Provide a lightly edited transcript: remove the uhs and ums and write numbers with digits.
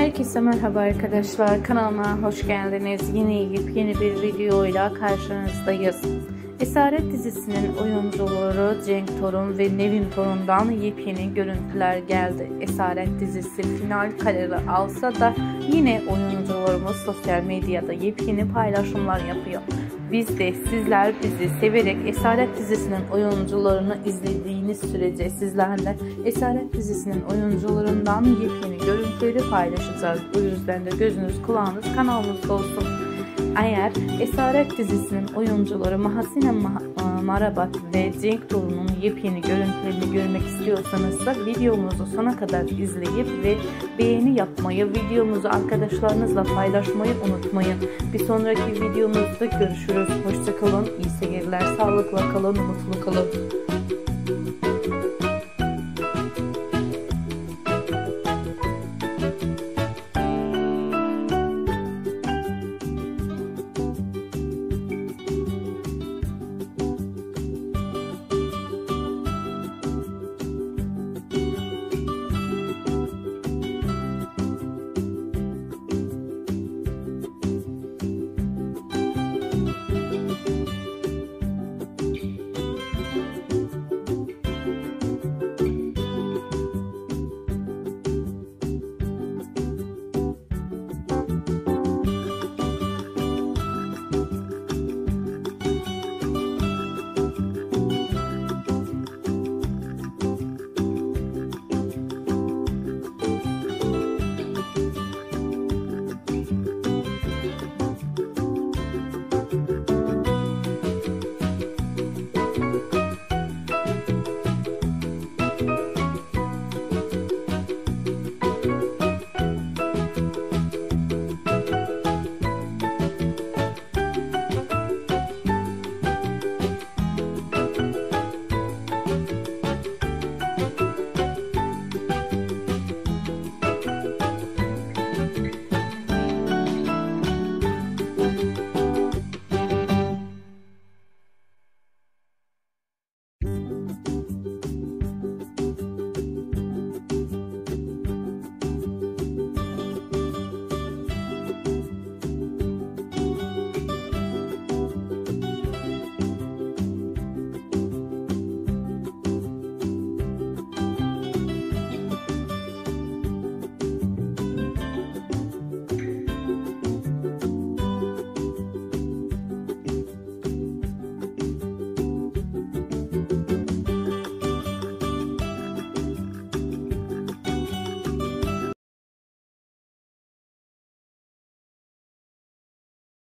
Herkese merhaba arkadaşlar, kanalıma hoş geldiniz. Yine yepyeni bir videoyla karşınızdayız. Esaret dizisinin oyuncuları Cenk Torun ve Nevin Torun'dan yepyeni görüntüler geldi. Esaret dizisi final kararı alsa da yine oyuncularımız sosyal medyada yepyeni paylaşımlar yapıyor. Biz de sizler bizi severek Esaret dizisinin oyuncularını izlediğiniz sürece sizlerle Esaret dizisinin oyuncularından yepyeni görüntüleri paylaşacağız. O yüzden de gözünüz kulağınız kanalımızda olsun. Eğer Esaret dizisinin oyuncuları Mahsine Marabat ve Cenk Torun'un yepyeni görüntülerini görmek istiyorsanız da videomuzu sona kadar izleyip ve beğeni yapmayı, videomuzu arkadaşlarınızla paylaşmayı unutmayın. Bir sonraki videomuzda görüşürüz. Hoşça kalın, iyi seyirler, sağlıkla kalın, mutlu kalın.